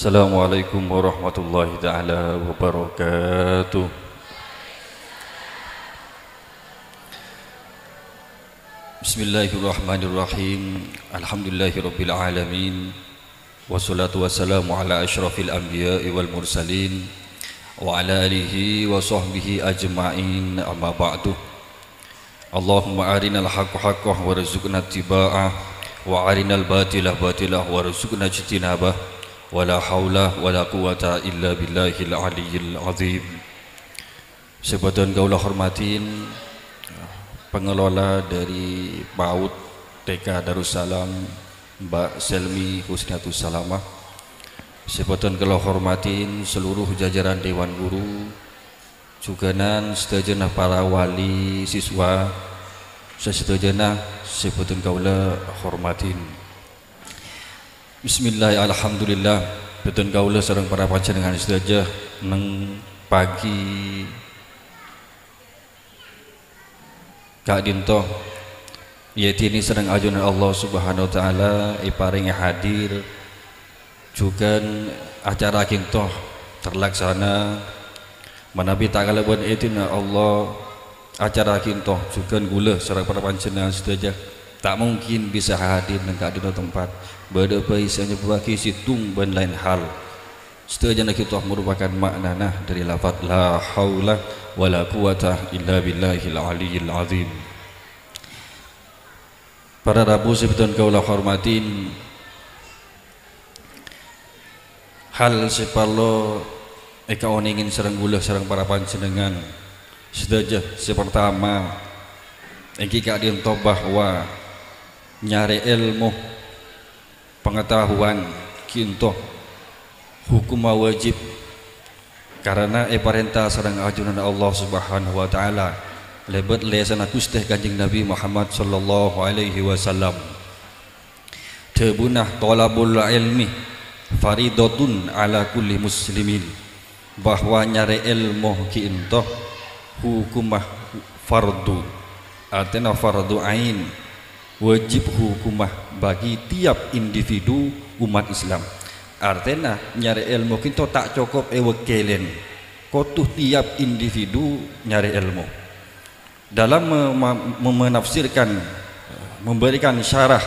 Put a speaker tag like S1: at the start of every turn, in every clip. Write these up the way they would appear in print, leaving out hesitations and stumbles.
S1: Assalamualaikum warahmatullahi taala wabarakatuh. Bismillahirrahmanirrahim. Alhamdulillahirabbil alamin. Wassalatu wassalamu ala asyrafil anbiya'i wal mursalin wa ala alihi wa sahbihi ajma'in, amma ba'du. Allahumma arinal haqqa haqqan warzuqna ittiba'ah wa arinal batila batilah warzuqna ijtinabah. Wala haula wala quwata illa billahil aliyyil azim. Sebadan kaulah hormatin pengelola dari PAUD TK Darussalam Mbak Selmi Husniatus Salamah. Sebadan kaulah hormatin seluruh jajaran Dewan Guru, juganan sedajenah para wali siswa, sedajenah sebadan kaulah hormatin. Bismillah, alhamdulillah. Betul kaulah sareng para panjenengan sedaya neng pagi Kak Dinto yaitu ini sedang ajunan Allah Subhanahu wa taala iparing hadir juga acara kinto terlaksana manabi tak kalaban etina Allah acara kinto juga gula sareng para panjenengan sedaya tak mungkin bisa hadir neng Kak Dinto tempat berdepa isinya berbagai situng dan lain hal. Seterusnya kita merupakan maknana dari lafaz la haula wala quwata illa billahil aliyyil azim. Para Rabu sebetul kaulah hormatin hal separlo eka oningin serang gula serang para panjenengan sedaja sepertama eki Kak Dinto bahwa nyari ilmu pengetahuan kinto hukum wajib karena perintah sareng ajunan Allah Subhanahu wa taala lebat lesana kusteh Kanjeng Nabi Muhammad sallallahu alaihi wasallam tebunah thalabul ilmi faridatun ala kulli muslimin bahwa nyari ilmu kinto hukumah fardu artinya fardu ain wajib hukumah bagi tiap individu umat Islam. Artinya nyari ilmu kita tak cukup ewekelen kotuh tiap individu nyari ilmu dalam menafsirkan memberikan syarah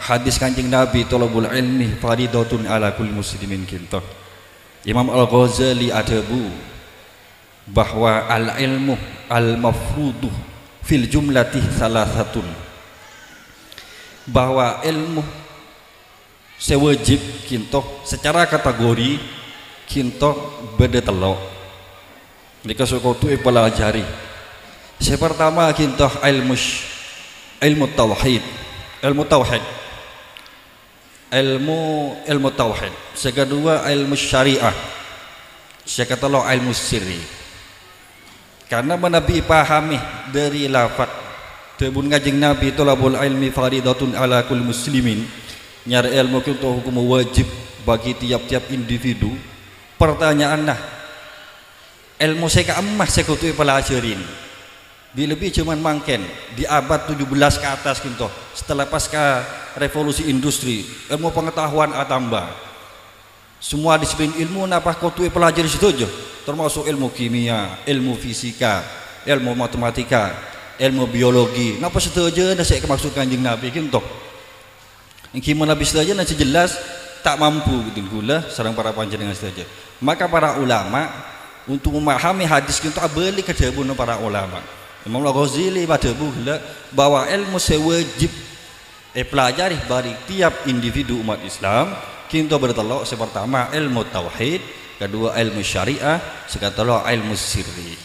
S1: hadis Kanjeng Nabi thalabul ilmi faridatun ala kulli muslimin kita. Imam Al-Ghazali adabu bahwa al ilmu al mafruduh fil jumlatih salasatun bahwa ilmu sewajib kinto secara kategori kinto beda telok dikasukotu pelajari. Sepertama kinto ilmu tauhid ilmu tauhid. Sekedua ilmu syariah, sekatelo ilmu sirri. Karena Nabi pahami dari lafaz tebun Kanjeng Nabi thalabul ilmi faridatun ala kulli muslimin nyari ilmu itu hukum wajib bagi tiap-tiap individu. Pertanyaannya ilmu saya emas saya kutu pelajarin lebih cuman mangken di abad 17 ke atas gitu setelah pasca revolusi industri ilmu pengetahuan tambah semua disiplin ilmu napa kutu pelajari situ aja termasuk ilmu kimia, ilmu fisika, ilmu matematika, ilmu biologi. Napa setuju na saya maksud Kanjeng Nabi kinto gimana bisa saja nanti jelas tak mampu gitu gula sareng para panjenengan saja. Maka para ulama untuk memahami hadis kinto abeli kedabun para ulama. Imam Al-Ghazali pada gula bahwa ilmu sewajib pelajari bagi tiap individu umat Islam kinto bertelok sepertama ilmu tauhid, kedua ilmu syariah, sekatelo ilmu sirri.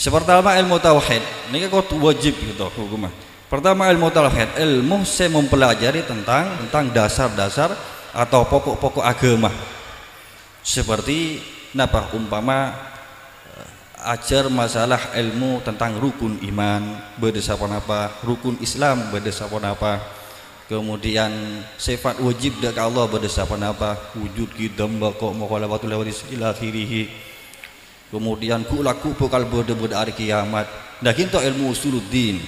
S1: Sepertama ilmu tauhid ini kau wajib gitu hukumnya. Pertama ilmu tauhid, ilmu saya mempelajari tentang dasar-dasar atau pokok-pokok agama. Seperti napa umpama ajar masalah ilmu tentang rukun iman berdasarkan apa, rukun Islam berdasarkan apa, kemudian sifat wajib dari Allah berdasarkan apa, wujud qidam baqa mukhalafatul hawadits ila akhirih. Kemudian kulaku pokal bode-bode hari kiamat. Dah kinto ilmu usuluddin.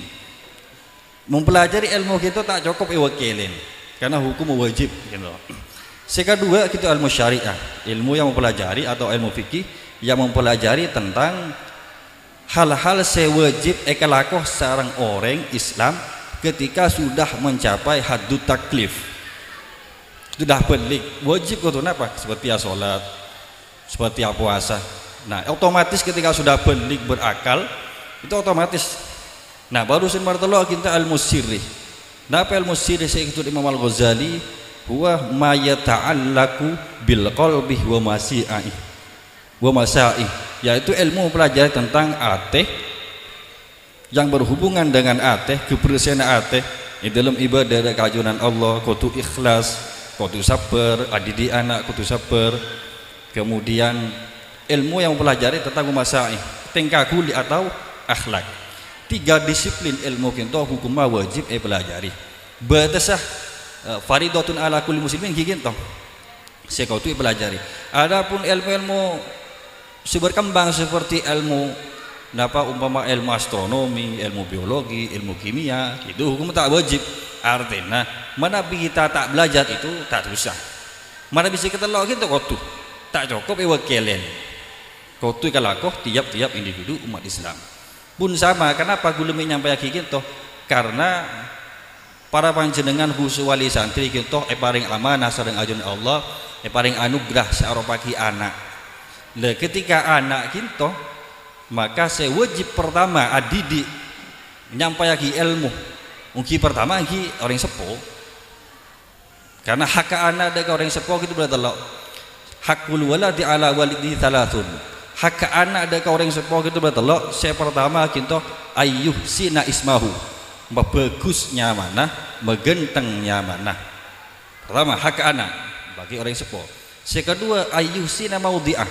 S1: Mempelajari ilmu kita tak cukup ewakilin karena hukum wajib gitu. Kedua kita ilmu syariah, ilmu yang mempelajari atau ilmu fikih yang mempelajari tentang hal-hal sewajib ekalakoh seorang orang Islam ketika sudah mencapai haddut taklif, sudah balik wajib itu apa seperti sholat, seperti puasa. Nah otomatis ketika sudah balik berakal itu otomatis. Nah baru semartelo kita ilmu sirri. Nah apa ilmu sirri saya ikut Imam Al-Ghazali huwa ma yata'allaku bil qalbi wa masai, yaitu ilmu pelajari tentang ateh yang berhubungan dengan ateh, kebersihan ateh di dalam ibadah dan keajunan Allah, kudu ikhlas, kudu sabar, adidi anak kudu sabar. Kemudian ilmu yang mempelajari tentang masai, tingkah kuli atau akhlak. 3 disiplin ilmu kita hukum wajib pelajari. Batasah faridatun ala kulli muslimin gitu. Saya kau tu pelajari. Adapun ilmu-ilmu berkembang seperti ilmu umpama ilmu astronomi, ilmu biologi, ilmu kimia, itu hukum tak wajib. Artinya mana kita tak belajar itu tak usah. Mana bisa kita lakukan itu kau tu tak cukup wakilan. Kau tu kalau tiap-tiap individu umat Islam pun sama. Kenapa gula menyampaikan gitu? Karena para panjenengan khusus wali santri kita paling amanah sareng ajunan Allah, paling anugerah searopaki anak. Ketika anak kita maka saya wajib pertama adidi menyampaikan ilmu. Mungkin pertama lagi orang sepuh, karena hak anak dari orang sepuh itu berarti hakul waladi ala walidi thalathun. Hak anak dari orang sepuh itu berarti saya pertama kita ayyuh sina ismahu, bagusnya mana, megentengnya mana. Pertama hak anak bagi orang sepuh. Kedua ayyuh sina maudhi'ah,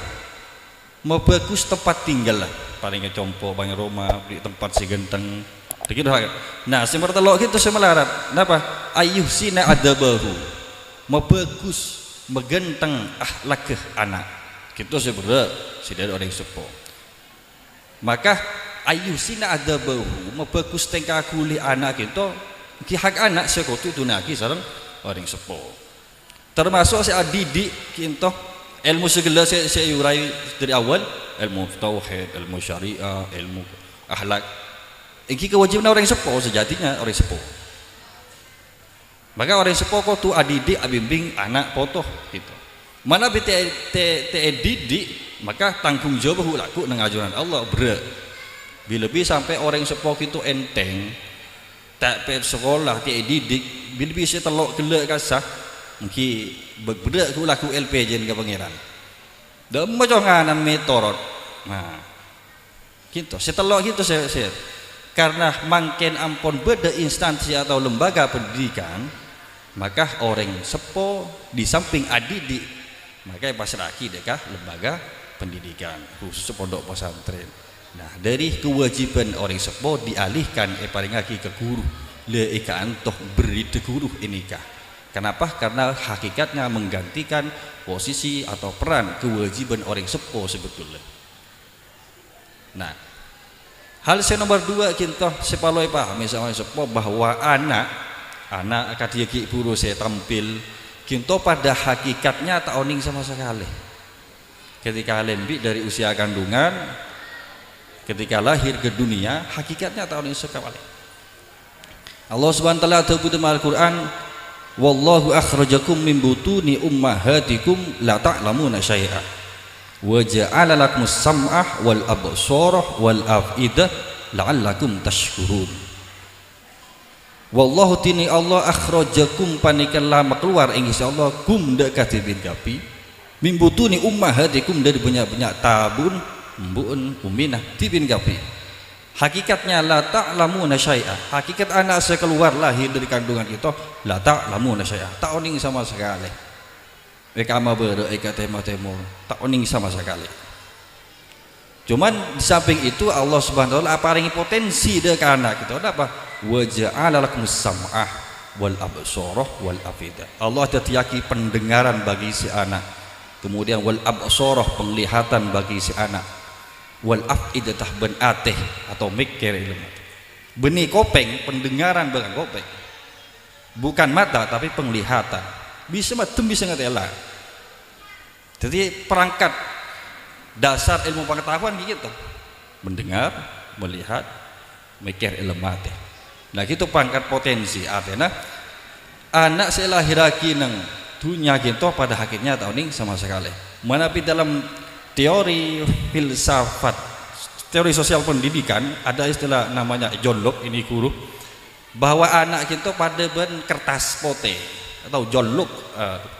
S1: mau bagus tempat tinggal lah, paling compo paling rumah di tempat si genteng begitu. Nah semertelok itu semelarat kenapa ayuh sina adabahu, mau bagus megenteng akhlak anak gitu sebenarnya sudah orang sepo. Maka ayuh sina adabahu, mau bagus tingkah kuli anak itu ki hak anak sekutu itu naki sareng orang sepo. Termasuk saya didik kinto ilmu segala saya urai dari awal, ilmu tauhid, ilmu syariah, ilmu akhlak. Ini kewajiban orang sepuh sejatinya orang sepuh. Maka orang sepuh kau tu adidik abimbing anak potoh gitu. Mana bete didik maka tanggung jawab laku dengan ajaran Allah berat. Bila sampai orang sepuh itu enteng, tak pe sekolah te didik, bila bisa telok gelak kasah. Mungkin berbeda aku laku LP jen ke pangeran. Dah macam nganan metorot. Nah, gitu. Setelah gitu saya karena makin ampun beda instansi atau lembaga pendidikan, maka orang sepo di samping adidik, maka pasraki dekah lembaga pendidikan khusus pondok pesantren. Nah, dari kewajiban orang sepo dialihkan paling lagi ke guru. Le ika antoh beri te guru inikah. Kenapa? Karena hakikatnya menggantikan posisi atau peran kewajiban orang sepuh sebetulnya. Nah, hal yang nomor 2 kita sepaloi paham misalnya sepuh bahwa anak kadiyaki buru saya tampil kita pada hakikatnya tak oning sama sekali. Ketika lembik dari usia kandungan, ketika lahir ke dunia, hakikatnya tak oning sekali. Allah Subhanahu wa taala sebut dalam Al-Qur'an, wallahu akhrajakum min butuni ummahatikum la ta'lamuna syai'a wa ja'ala lakumus sam'ah wal absara wal afidah la'allakum tashkurun. Wallahu tini Allah akhrajakum panikan lama keluar insyaallah kum dak katibin kapi min butuni ummahatikum dari banyak-banyak tabun mbuun uminah tibin kapi. Hakikatnya la ta'lamuna syai'a, hakikat anak saya keluar lahir dari kandungan itu la ta'lamuna syai'a, tak oning sama sekali. Eka ama bere eka tema temur tak oning sama sekali. Cuman di samping itu Allah Subhanahu wa taala paringi potensi dek anak itu apa? Wa ja'ala lakumus sam'ah wal absara wal afidah. Allah tetiaki pendengaran bagi si anak. Kemudian wal absara penglihatan bagi si anak. Wal afidah ben ateh atau mikir ilmu. Benih kopeng pendengaran bukan kopeng. Bukan mata tapi penglihatan. bisa matem bisa ngetela. Jadi perangkat dasar ilmu pengetahuan gitu, mendengar, melihat, mikir ilmu mati. Nah gitu pangkat potensi artinya anak saya lahiraki nang dunia gitu pada hakikatnya tahun ini sama sekali. Menapi dalam teori filsafat, teori sosial pendidikan ada istilah namanya John Locke ini guru, bahwa anak kita pada ben kertas pote atau John Locke,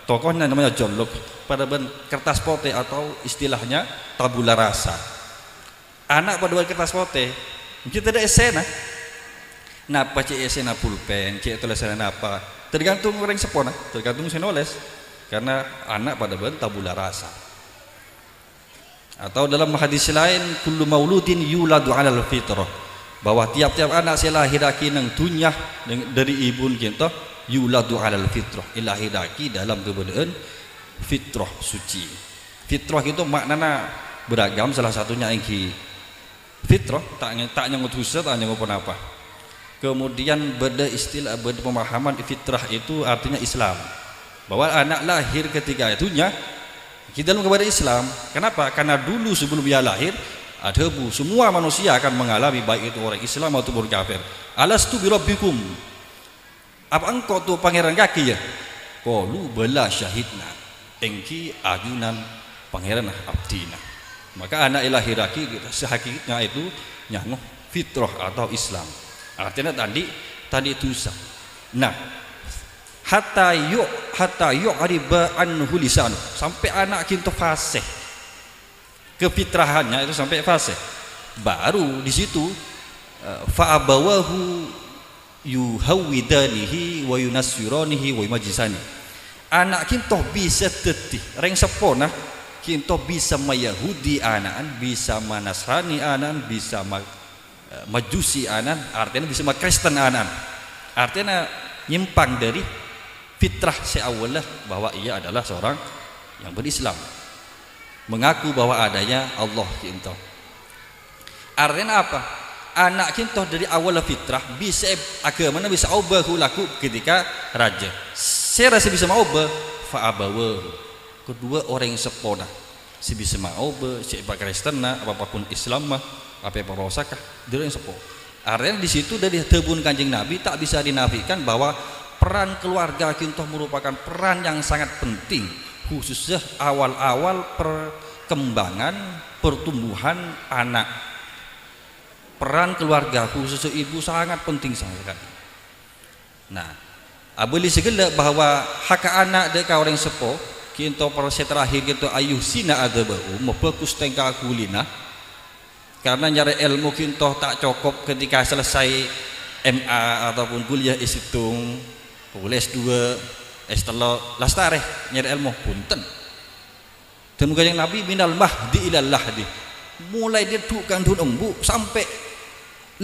S1: tokohnya namanya John Locke, pada ben kertas pote atau istilahnya tabula rasa. Anak pada ben kertas pote, kita ada esena. Napa cek esena pulpen, cek tulisan apa? Tergantung orang sepona, tergantung senoles. Karena anak pada ben tabula rasa. Atau dalam hadis lain kullu mauludin yuladu 'alal fitrah, bahwa tiap-tiap anak saya lahiraki nang dunya dari ibu kita yuladu 'alal fitrah, ilahiraki dalam keberadaan fitrah suci. Fitrah itu maknanya beragam, salah satunya ingki fitrah tak nyangut husa, tak nyangut apa. Kemudian beda istilah, beda pemahaman fitrah itu artinya Islam, bahwa anak lahir ketika itunya kita dalam kepada Islam. Kenapa? Karena dulu sebelum dia lahir ada semua manusia akan mengalami, baik itu orang Islam ataupun kafir. Alastu birabbikum, apa engkau tuh pangeran kaki ya? Qalu bala syahidna, engki ajunan pangeran abdina. Maka anak ilahiraki sehakikatnya itu nyanguh fitrah atau Islam. Artinya tadi itu sah. Nah, hatta yu'riba anhu lisan, sampai anak kita fasih kefitrahannya itu sampai fasih, baru di situ fa abawahu yuhawidanihi wa yunassiranihi wa yumajjisani. Anak kita bisa tetih reng sepona, kita bisa mayahudi anan, bisa manasrani anan, bisa majusi anan, artinya bisa Kristen anan, artinya nyimpang dari fitrah seawalah bahwa ia adalah seorang yang berislam, mengaku bahwa adanya Allah kita. Artinya apa? Anak kita dari awal fitrah bisa agama bisa ubah laku ketika raja. Saya rasa bisa mau ubah fa'abawa. Kedua orang yang sepona, si bisa mau ubah, si Kristen apapun Islam mah, apa prosakah, dia yang sepo. Artinya di situ dari tebun Kanjeng Nabi tak bisa dinafikan bahwa peran keluarga kita merupakan peran yang sangat penting, khususnya awal-awal perkembangan pertumbuhan anak. Peran keluarga khususnya ibu sangat penting sangat. Nah, abeli segala bahwa hak anak deka orang sepo kita proses terakhir kita ayuh sina adabahu membagus tengka kulina, karena nyari ilmu kita tak cukup ketika selesai MA ataupun kuliah isitung, kuliah S2, S3 lastareh nyari ilmu punten. Dan yang Nabi minal mahdi ilal lahdi, mulai dia tukang dun embu sampai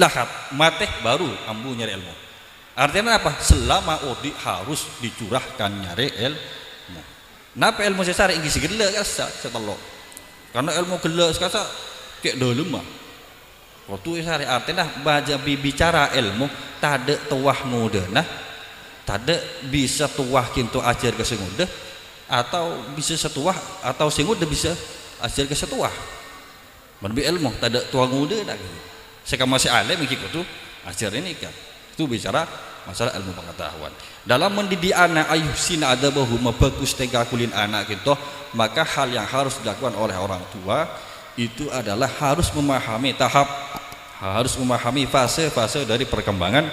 S1: lahat mati baru ambu nyari ilmu. Artinya apa? Selama odi harus dicurahkan nyari ilmu. Napa ilmu sesar ingin segala kasa setelok, karena ilmu gela sekasa kayak dalam mah. Waktu sehari artinya baca bicara ilmu tade tuah muda, nah tade bisa tuah kintu ajar ke senguda, atau bisa setuah atau senguda bisa ajar ke setuah. Menbi ilmu tade tuah muda dah. Sekarang masih alim begitu ajar ini kan. Itu bicara masalah ilmu pengetahuan. Dalam mendidik anak ayuh sina adabahu bagus tega kulin anak kita, maka hal yang harus dilakukan oleh orang tua itu adalah harus memahami harus memahami fase-fase dari perkembangan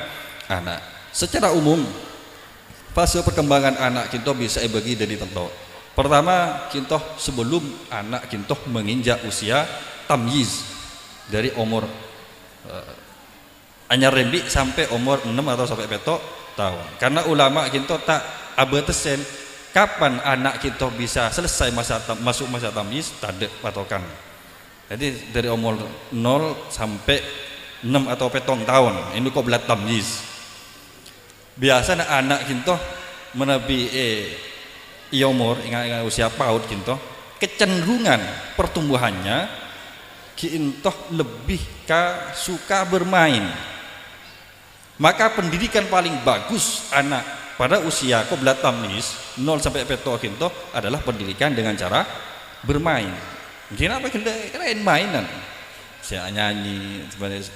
S1: anak. Secara umum fase perkembangan anak kita bisa dibagi dari tentu. Pertama, kita sebelum anak kita menginjak usia tamyiz, dari umur anyar rembi sampai umur 6 atau sampai petok tahun. Karena ulama kita tak abatesen kapan anak kita bisa selesai masuk masa tamyiz, tak ada patokan. Jadi dari umur 0 sampai 6 atau petong tahun ini kok belat tamyiz. Biasanya anak kita menabi umur ingat usia PAUD kita, kecenderungan pertumbuhannya kita lebih suka bermain. Maka pendidikan paling bagus anak pada usia qabla tamyiz 0 sampai peto kinto adalah pendidikan dengan cara bermain. Mungkin apa keren mainan. Saya nyanyi sebenarnya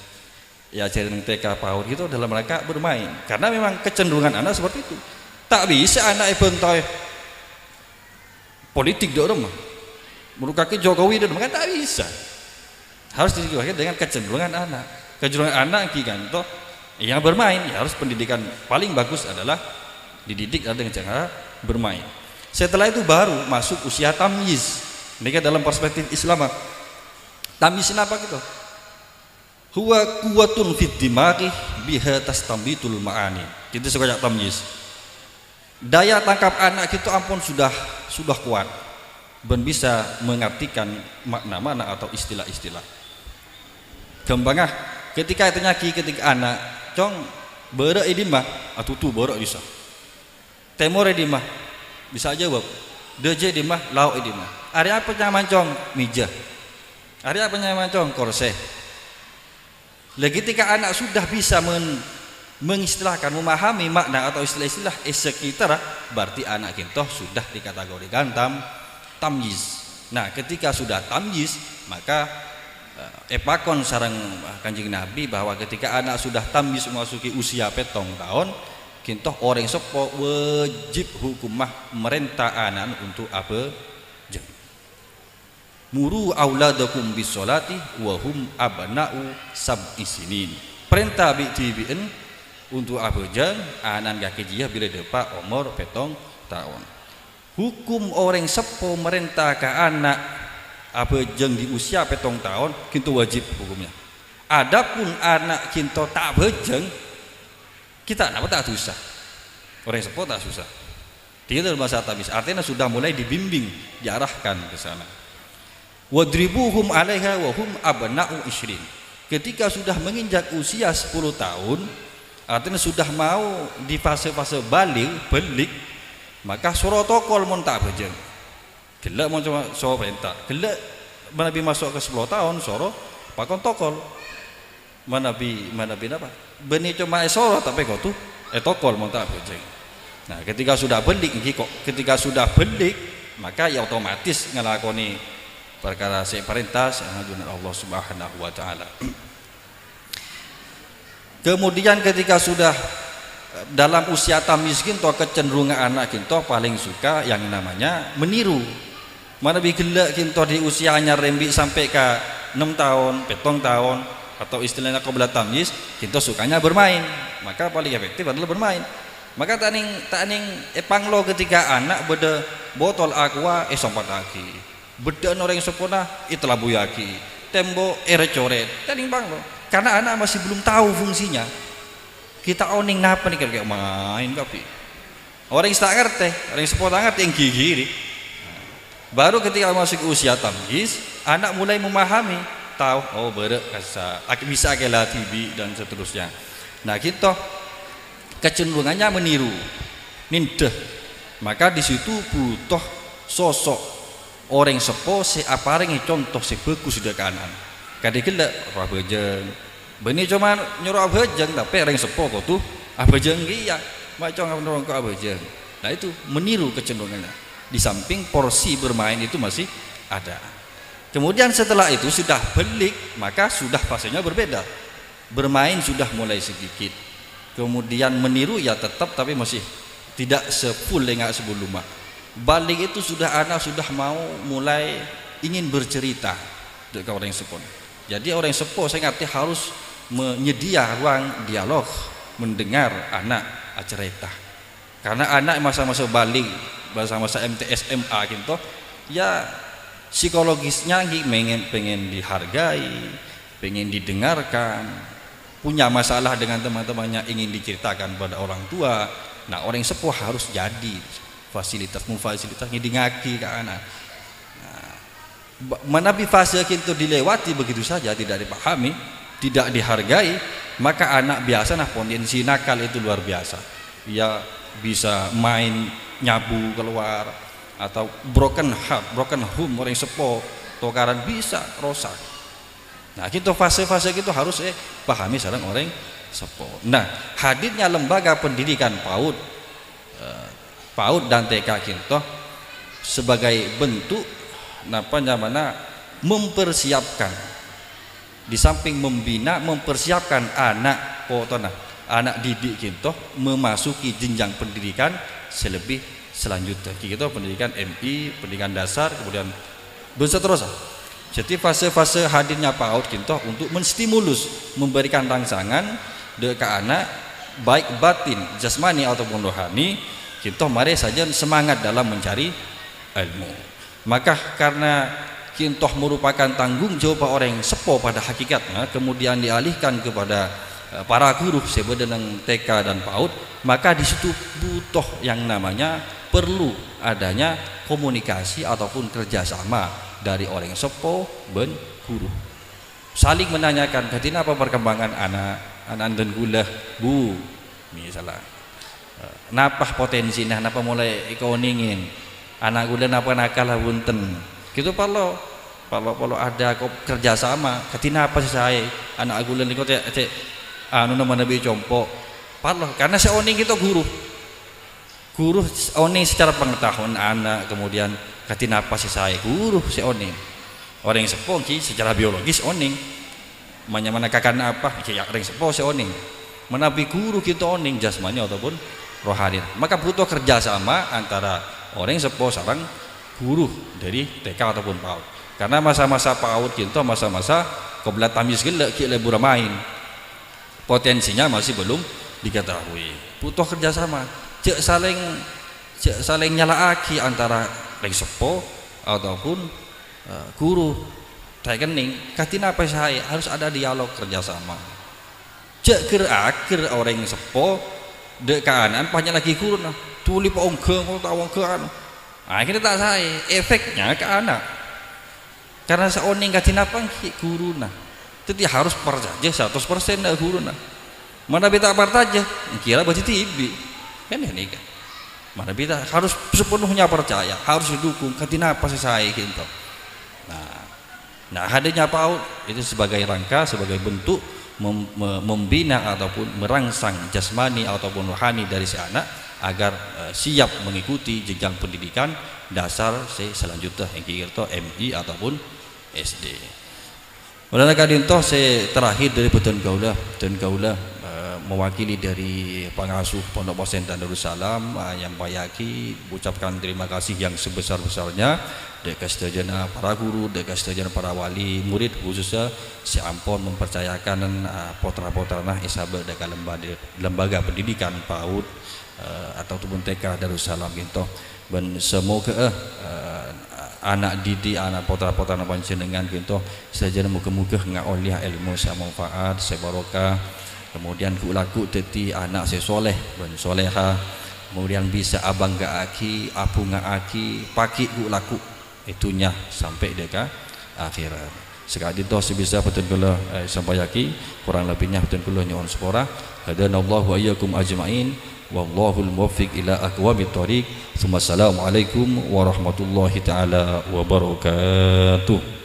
S1: ya ajaran TK PAUD itu dalam rangka bermain. Karena memang kecenderungan anak seperti itu. Tak bisa anak bentoy politik di rumah. Menurut Jokowi dan kan tak bisa. Harus disesuaikan dengan kecenderungan anak. Kecenderungan anak giganto yang bermain ya harus pendidikan paling bagus adalah dididik dengan cara bermain. Setelah itu baru masuk usia tamyiz. Mereka dalam perspektif Islam. Tamyiz apa gitu? Huwa quwwatun fid dimaghi biha tastambitul ma'ani. Kita suka tamyiz. Daya tangkap anak itu ampun sudah kuat dan bisa mengartikan makna-makna atau istilah-istilah. Gembangah ketika itu nyaki ketika anak cong berok edimah atau tu berok bisa. Temor edimah bisa jawab. Deje edimah lau edimah. Ada apa nyaman cong mijah. Ada apa nyaman cong korse. Ketika anak sudah bisa mengistilahkan, memahami makna atau istilah-istilah sekitar, berarti anak kita sudah dikategorikan tamyiz. Nah, ketika sudah tamyiz, maka epakon sarang Kanjeng Nabi bahwa ketika anak sudah tamyiz memasuki usia 7 tahun, kita orang sepo wajib hukumah merintah anak untuk apa? Muru auladakum bisolati wa hum abna'u sab'i sinin. Perintah bi'tibi'in untuk abujang anan gakijiyah bila depa umur 7 tahun. Hukum orang sepo merintah ke anak abujang di usia 7 tahun kita wajib hukumnya. Adapun anak kita tak abujang kita apa tak susah. Orang sepo tak susah. Dia dalam masa tamis artinya sudah mulai dibimbing, diarahkan ke sana. Wadribuhum 'alaiha wa hum abna'u isrin. Ketika sudah menginjak usia 10 tahun, artinya sudah mau di fase-fase belik, maka surotokol mon tak bejeng. Gelak mon cuma so perintah. Gelak manabi masuk ke 10 tahun soro pakon tokol. Manabi apa? Beni cuma soro tapi kok tu tokol mon tak bejeng. Nah, ketika sudah belik ketika sudah belik, maka ya otomatis ngelakoni perkara perintah dengan Allah Subhanahu wa taala. Kemudian ketika sudah dalam usia tamyiz kinto kecenderungan anak kinto paling suka yang namanya meniru. Mana bigela kinto di usianya rembi sampai ke 6 tahun, 7 tahun atau istilahnya qabla tamyiz, kinto sukanya bermain. Maka paling efektif adalah bermain. Maka taning panglo ketika anak beda botol aqua sompat lagi. Beda orang sepona itulah buyaki tembo coret tadi bang lo karena anak masih belum tahu fungsinya kita oning napa nih kayak main tapi orang yang tak ngerti orang yang sepona ngerti yang gigi baru ketika masuk usia tamyiz anak mulai memahami tahu oh berek bisa kela tibi dan seterusnya. Nah kita kecenderungannya meniru nindah maka di situ butuh sosok orang sepo si apareng contoh si bagus sudah kanan. Kadang-kadang abajeng. Beni cuma nyuruh abajeng tapi orang sepo kok tuh abajeng iya. Macam orang kok abajeng. Nah itu meniru kecenderungannya. Di samping porsi bermain itu masih ada. Kemudian setelah itu sudah belik maka sudah fasenya berbeda. Bermain sudah mulai sedikit. Kemudian meniru ya tetap tapi masih tidak sefull dengan sebelumnya. Balik itu sudah anak sudah mau mulai ingin bercerita dengan orang sepo. Jadi orang sepo saya ngerti harus menyedia ruang dialog mendengar anak cerita. Karena anak masa-masa balik, masa-masa MTS MA gitu, ya psikologisnya pengen dihargai, pengen didengarkan, punya masalah dengan teman-temannya ingin diceritakan pada orang tua. Nah orang sepo harus jadi fasilitas ngidingaki ke anak. Nah, menabi fase itu dilewati begitu saja tidak dipahami, tidak dihargai, maka anak biasa nah potensi nakal itu luar biasa. Dia bisa main nyabu keluar atau broken home orang sepo tokaran bisa rosak. Nah gitu fase-fase itu harus pahami sareng orang sepo. Nah hadirnya lembaga pendidikan PAUD PAUD dan TK kita sebagai bentuk mana mempersiapkan, di samping membina, mempersiapkan anak didik kita memasuki jenjang pendidikan selebih selanjutnya. Kita pendidikan MI, pendidikan dasar, kemudian berseterusnya. Jadi fase-fase hadirnya PAUD kita untuk menstimulus, memberikan rangsangan ke anak baik batin, jasmani ataupun rohani. Kita mari saja semangat dalam mencari ilmu. Maka karena kita merupakan tanggung jawab orang sepo pada hakikatnya, kemudian dialihkan kepada para guru sebenarnya TK dan PAUD, maka di situ butuh yang namanya perlu adanya komunikasi ataupun kerjasama dari orang sepo ben guru, saling menanyakan katina apa perkembangan anak dan gula bu misalnya napa potensi napa mulai kau ningin anak gula napa nakal bunten gitu. Kalau ada kerjasama katina apa sih saya anak gula ni kau anu nama nabi compo parlo karena seoning kita guru oning secara pengetahuan anak, kemudian katina apa sih saya guru seoning orang yang sepo secara biologis oning mana kakan apa orang sepo seoning menabi guru kita oning jasmani ataupun rohani. Maka butuh kerjasama antara orang yang sepo sarang guru dari TK ataupun PAUD, karena masa-masa PAUD kita masa-masa kebelat tamis gelek kita bermain, potensinya masih belum diketahui, butuh kerjasama. Cek saling nyalaaki antara yang sepo ataupun guru saya kening katina apa saya harus ada dialog kerjasama. Cek akhir orang yang sepo dek kanan banyak lagi guru nah tuli pak ongke mau tahu ongke akhirnya tak saya efeknya ke anak karena seoning katina apa guru nah itu harus percaya 100% dah guru nah mana beta percaya kira baca TV kan ini kan mana kita harus sepenuhnya percaya, harus didukung katina apa sih saya gitu. Nah hadirnya PAUD itu sebagai rangka, sebagai bentuk membina ataupun merangsang jasmani ataupun rohani dari si anak agar siap mengikuti jenjang pendidikan dasar selanjutnya yang kita MI ataupun SD. Mulai kadintoh saya terakhir dari Beton Gaulah mewakili dari pengasuh Pondok Pesantren Darussalam yang bayaki ucapkan terima kasih yang sebesar-besarnya dekat sejana para guru, dekat sejana para wali murid, khususnya si Ampon mempercayakan potra-potrana isabe dekat lembaga pendidikan PAUD ataupun TK Darussalam gitu. Dan semoga anak didik, anak potra-potrana panjenengan gitu sejana muga-muga ngauliah ilmu sa manfaat, sa barokah. Kemudian laku teti anak saya soleh dan soleha, kemudian bisa abang gak aki, apu gak aki, paki laku itunya sampai dekat akhirat. Sekali itu sebisa betul kula sampai aki kurang lebihnya betul kula nyon sepora. Hadanallahu wa iyyakum ajmain. Wallahul muwaffiq ila aqwamit thoriq. Assalamualaikum warahmatullahi taala wabarakatuh.